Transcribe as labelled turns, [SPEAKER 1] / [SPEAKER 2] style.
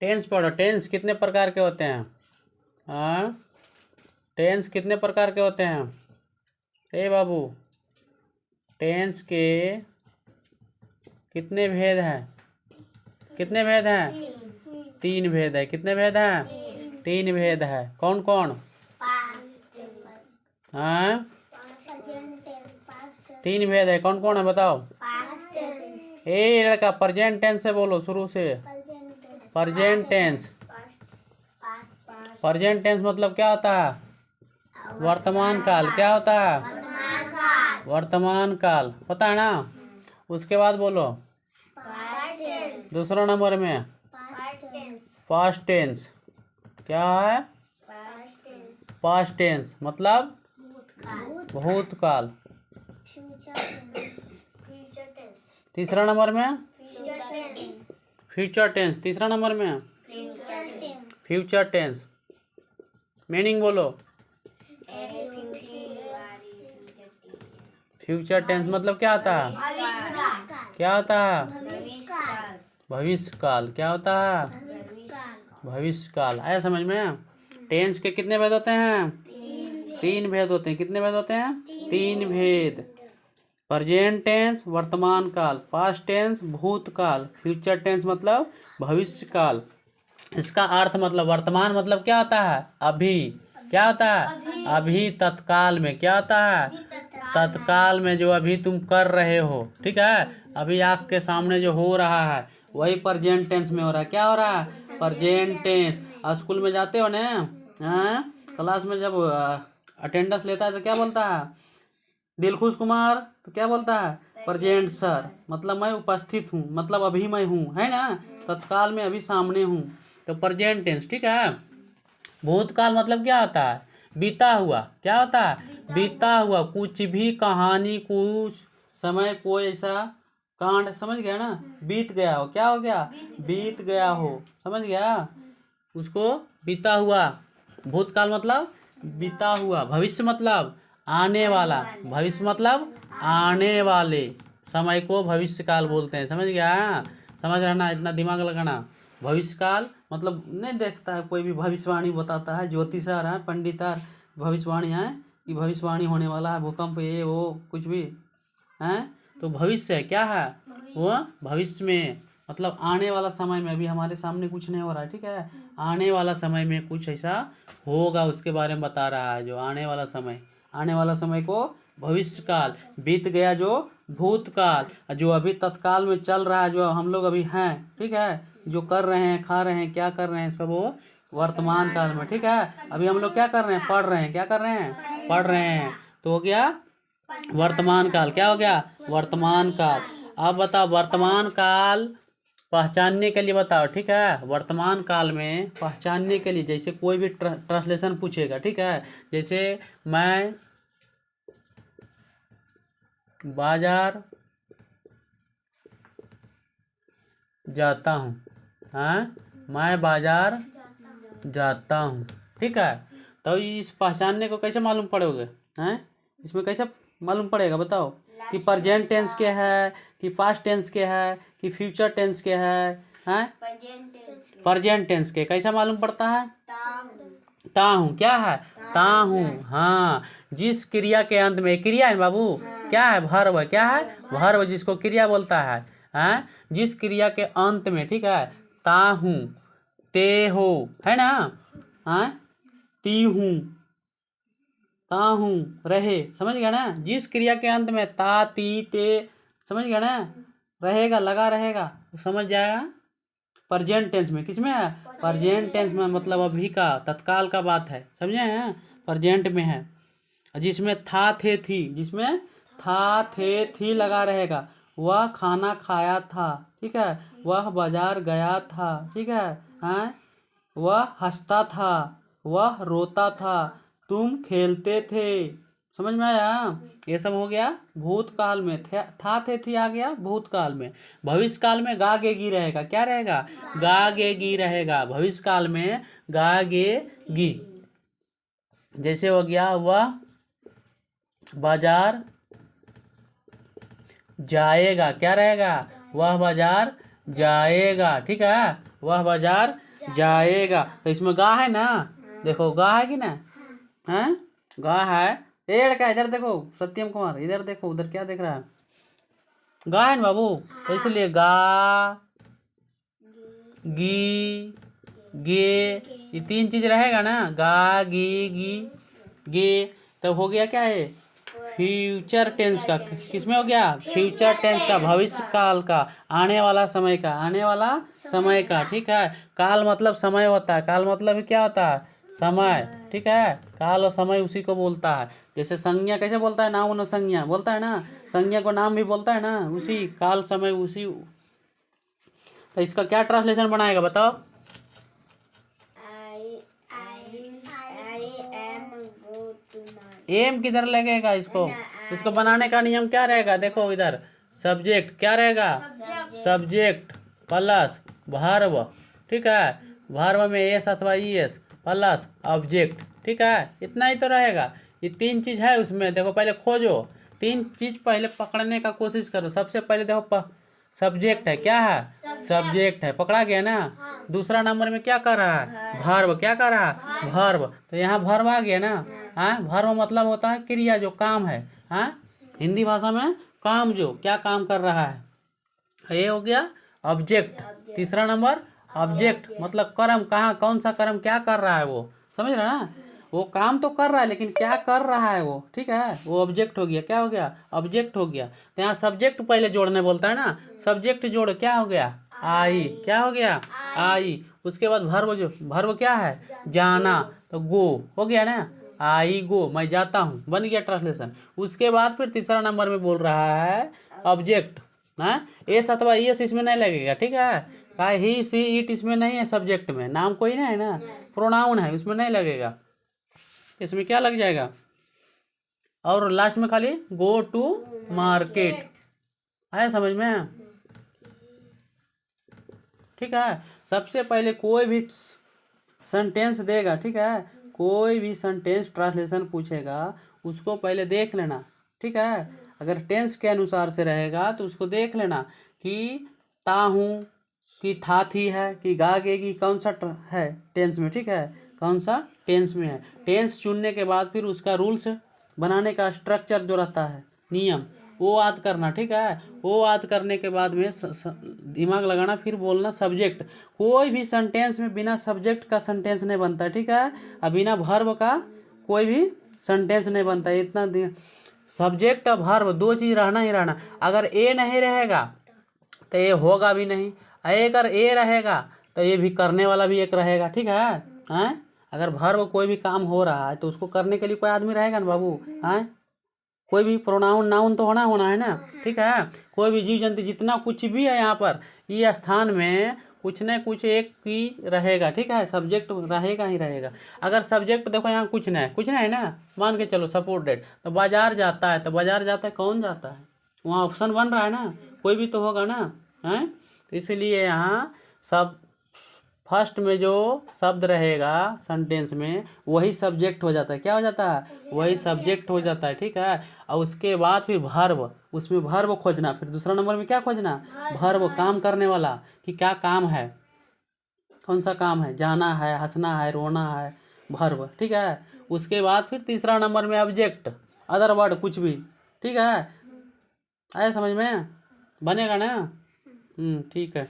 [SPEAKER 1] Tense पढ़ो। Tense कितने प्रकार के होते हैं? हाँ, टेंस कितने प्रकार के होते हैं? ए बाबू, टेंस के कितने भेद हैं? कितने भेद हैं? 3 भेद है। कितने भेद हैं? 3 भेद है। कौन कौन? हाँ, 3 भेद है। कौन कौन है बताओ? ए लड़का, प्रेजेंट टेंस से बोलो शुरू से। Present tense. प्रेजेंट टेंस मतलब क्या होता है? वर्तमान काल। क्या होता है? वर्तमान काल। पता है ना? उसके बाद बोलो दूसरा नंबर में पास्ट टेंस। क्या है? पास्ट टेंस मतलब भूतकाल। तीसरा नंबर में फ्यूचर टेंस। तीसरा नंबर में फ्यूचर टेंस। मीनिंग बोलो। फ्यूचर टेंस मतलब क्या होता है? क्या होता है? भविष्य काल। क्या होता है? भविष्य काल। आया समझ में? टेंस के कितने भेद होते हैं? 3 भेद होते हैं। कितने भेद होते हैं? 3 भेद। प्रेजेंट टेंस वर्तमान काल, पास्ट टेंस भूतकाल, फ्यूचर टेंस मतलब भविष्य काल। इसका अर्थ मतलब वर्तमान मतलब क्या होता है? अभी। क्या होता है? अभी तत्काल में। क्या होता है? तत्काल में, जो अभी तुम कर रहे हो। ठीक है, अभी आँख के सामने जो हो रहा है वही प्रेजेंट टेंस में हो रहा है। क्या हो रहा है? Present tense. स्कूल में जाते हो ना, हाँ, क्लास में जब अटेंडेंस लेता है तो क्या बोलता है? दिलखुश कुमार, तो क्या बोलता है? Present sir. मतलब मैं उपस्थित हूँ, मतलब अभी मैं हूँ, है ना? तत्काल में, अभी सामने हूँ, तो प्रेजेंट टेंस। ठीक है। भूतकाल मतलब क्या होता है? बीता हुआ। क्या होता है? बीता हुआ। कुछ भी कहानी, कुछ समय, कोई ऐसा कांड, समझ गया ना? बीत गया हो। क्या हो गया? बीत गया हो। समझ गया? उसको बीता हुआ। भूतकाल मतलब बीता हुआ। भविष्य मतलब आने वाला। भविष्य मतलब आने वाले समय को भविष्य काल बोलते हैं। समझ गया? समझ रहना, इतना दिमाग लगाना। भविष्य काल मतलब नहीं देखता है कोई भी, भविष्यवाणी बताता है, ज्योतिषर है, पंडित है, भविष्यवाणी है कि भविष्यवाणी होने वाला है, भूकंप, ये वो कुछ भी है, तो भविष्य है। क्या है वो? भविष्य में मतलब आने वाला समय में। अभी हमारे सामने कुछ नहीं हो रहा है, ठीक है, आने वाला समय में कुछ ऐसा होगा, उसके बारे में बता रहा है। जो आने वाला समय, आने वाला समय को भविष्य काल। बीत गया जो भूतकाल। जो अभी तत्काल में चल रहा है, जो हम लोग अभी हैं, ठीक है, जो कर रहे हैं, खा रहे हैं, क्या कर रहे हैं, सब वो वर्तमान काल में। ठीक है, अभी हम लोग क्या कर रहे हैं? पढ़ रहे हैं। क्या कर रहे हैं? पढ़ रहे हैं। तो हो गया वर्तमान काल। क्या हो गया? वर्तमान काल। अब बताओ वर्तमान काल पहचानने के लिए बताओ। ठीक है, वर्तमान काल में पहचानने के लिए, जैसे कोई भी ट्रांसलेशन पूछेगा, ठीक है, जैसे मैं बाजार जाता हूँ। हाँ, मैं बाजार जाता हूँ। ठीक है, तो इस पहचानने को कैसे मालूम पड़ोगे? हैं, इसमें कैसे मालूम पड़ेगा बताओ कि प्रेजेंट टेंस क्या है, कि पास्ट टेंस क्या है, कि फ्यूचर टेंस क्या है? हैं, प्रेजेंट टेंस के कैसा मालूम पड़ता है? ता हूँ। क्या है? ता हूँ। हाँ, जिस क्रिया के अंत में, क्रिया है बाबू, क्या है? वर्ब। क्या है? वर्ब, जिसको क्रिया बोलता है। हैं, जिस क्रिया के अंत में, ठीक है, ता हूँ, ते हो, है ना? हाँ, ती हूँ, ता हूँ, रहे। समझ गया ना? जिस क्रिया के अंत में ता, ती, ते, समझ गया ना, रहेगा, लगा रहेगा, समझ जाएगा। प्रेजेंट टेंस में, किसमें है? प्रेजेंट टेंस में, मतलब अभी का, तत्काल का बात है। समझे हैं? प्रेजेंट में है। जिसमें था, थे, थी, जिसमें था, थे, थी लगा रहेगा। वह खाना खाया था। ठीक है, वह बाजार गया था। ठीक है, हैं, वह हंसता था, वह रोता था, तुम खेलते थे। समझ में आया? ये सब हो गया भूतकाल में। था, थे, थी आ गया भूतकाल में। भविष्य काल में गागेगी रहेगा। क्या रहेगा? गागेगी रहेगा। भविष्य काल में गागेगी। जैसे हो गया वह बाजार जाएगा। क्या रहेगा? वह बाजार जाएगा। ठीक है, वह बाजार जाएगा। तो इसमें गा है ना, देखो गा है कि ना, हैं गा है। ये लड़का इधर देखो, सत्यम कुमार इधर देखो, उधर क्या देख रहा है, गा है ना बाबू। तो इसलिए गा, गी, गे, ये तीन चीज रहेगा ना, गा गी गी गे। तो हो गया क्या है, फ्यूचर टेंस का। किसमें हो गया, फ्यूचर टेंस का, भविष्य काल का, आने वाला समय का, आने वाला समय का। ठीक है, काल मतलब समय होता है, काल मतलब क्या होता है, समय। ठीक है, काल और समय उसी को बोलता है। जैसे संज्ञा कैसे बोलता है, नाम न संज्ञा बोलता है ना, संज्ञा को नाम भी बोलता है ना, उसी काल समय उसी। तो इसका क्या ट्रांसलेशन बनाएगा बताओ। एम किधर लगेगा इसको, इसको बनाने का नियम क्या रहेगा, देखो इधर सब्जेक्ट क्या रहेगा, सब्जेक्ट प्लस वर्ब। ठीक है, वर्ब में एस अथवा ई एस प्लस ऑब्जेक्ट। ठीक है, इतना ही तो रहेगा। ये तीन चीज है उसमें, देखो पहले खोजो, तीन चीज पहले पकड़ने का कोशिश करो। सबसे पहले देखो सब्जेक्ट है, क्या है, सब्जेक्ट है, पकड़ा गया ना। दूसरा नंबर में क्या कर रहा है, वर्ब, क्या कर रहा है, वर्ब। तो यहाँ वर्ब आ गया ना। हाँ, वर्ब मतलब होता है क्रिया, जो काम है। हाँ, हिंदी भाषा में काम, जो क्या काम कर रहा है। ये हो गया ऑब्जेक्ट। तीसरा नंबर ऑब्जेक्ट मतलब कर्म, कहाँ कौन सा कर्म क्या कर रहा है वो, समझ रहे ना, वो काम तो कर रहा है लेकिन क्या कर रहा है वो। ठीक है, वो ऑब्जेक्ट हो गया, क्या हो गया, ऑब्जेक्ट हो गया। तो यहाँ सब्जेक्ट पहले जोड़ने बोलता है ना, सब्जेक्ट जोड़, क्या हो गया, आई, क्या हो गया, आई। उसके बाद वर्ब, जो वर्ब क्या है, जाना, तो गो हो गया ना, आई गो, मैं जाता हूँ, बन गया ट्रांसलेशन। उसके बाद फिर तीसरा नंबर में बोल रहा है ऑब्जेक्ट। हाँ, एस अथवा एस इसमें नहीं लगेगा। ठीक है, ही सी इट इसमें नहीं है, सब्जेक्ट में नाम कोई नहीं है ना, प्रोनाउन है, उसमें नहीं लगेगा। इसमें क्या लग जाएगा, और लास्ट में खाली गो टू मार्केट। आया समझ में। ठीक है, सबसे पहले कोई भी सेंटेंस देगा, ठीक है, कोई भी सेंटेंस ट्रांसलेशन पूछेगा, उसको पहले देख लेना। ठीक है, अगर टेंस के अनुसार से रहेगा तो उसको देख लेना कि ता हूँ, कि था थी है, कि गा गेगी, कौन सा है टेंस में। ठीक है, कौन सा टेंस में है। टेंस चुनने के बाद फिर उसका रूल्स बनाने का स्ट्रक्चर जो रहता है, नियम, वो याद करना। ठीक है, वो याद करने के बाद में दिमाग लगाना, फिर बोलना सब्जेक्ट। कोई भी सेंटेंस में बिना सब्जेक्ट का सेंटेंस नहीं बनता। ठीक है, और बिना वर्ब का कोई भी सेंटेंस नहीं बनता। इतना सब्जेक्ट और वर्ब दो चीज़ रहना ही रहना। अगर ए नहीं रहेगा तो ये होगा भी नहीं, अगर ए रहेगा तो ये भी करने वाला भी एक रहेगा। ठीक है, हैं, अगर वर्ब कोई भी काम हो रहा है तो उसको करने के लिए कोई आदमी रहेगा ना बाबू। हैं, कोई भी प्रोनाउन नाउन तो होना है ना। ठीक है, कोई भी जीव जंतु जितना कुछ भी है यहाँ पर, ये स्थान में कुछ न कुछ एक की रहेगा। ठीक है, सब्जेक्ट रहेगा ही रहेगा। अगर सब्जेक्ट देखो यहाँ कुछ नहीं है ना, मान के चलो सपोर्टेड, तो बाजार जाता है, तो बाजार जाता है, कौन जाता है, वहाँ ऑप्शन बन रहा है ना, कोई भी तो होगा ना। हैं, तो इसलिए यहाँ सब फर्स्ट में जो शब्द रहेगा सेंटेंस में वही सब्जेक्ट हो जाता है। क्या हो जाता है, वही सब्जेक्ट हो जाता है। ठीक है, और उसके बाद फिर वर्ब, उसमें वर्ब खोजना। फिर दूसरा नंबर में क्या खोजना, वर्ब, काम करने वाला, कि क्या काम है, कौन सा काम है, जाना है, हंसना है, रोना है, वर्ब। ठीक है, उसके बाद फिर तीसरा नंबर में ऑब्जेक्ट, अदर वर्ड कुछ भी। ठीक है, आया समझ में, बनेगा ना। ठीक है।